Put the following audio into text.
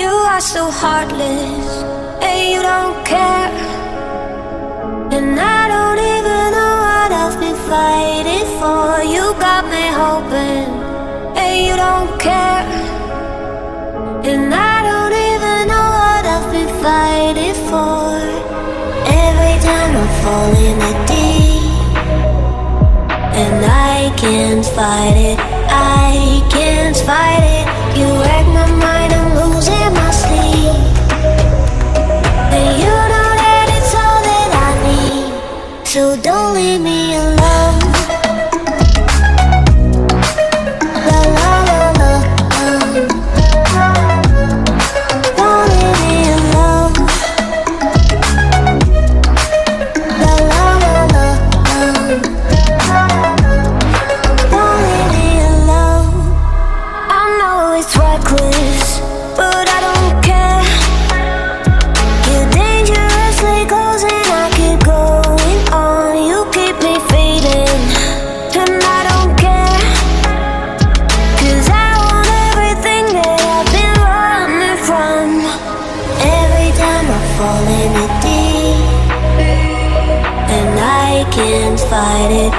You are so heartless, and you don't care. And I don't even know what I've been fighting for. You got me hoping, and you don't care. And I don't even know what I've been fighting for. Every time I fall in the deep, and I can't fight it, I can't fight it. You wreck my mind, I'm losing my sleep. And you know that it's all that I need, so don't leave me alone. La la la la, don't leave me alone. La la la la, don't leave me alone. I know it's reckless, but I don't care. You're dangerously close and I keep going on. You keep me fading, and I don't care. 'Cause I want everything that I've been running from. Every time I fall in the deep, and I can't fight it,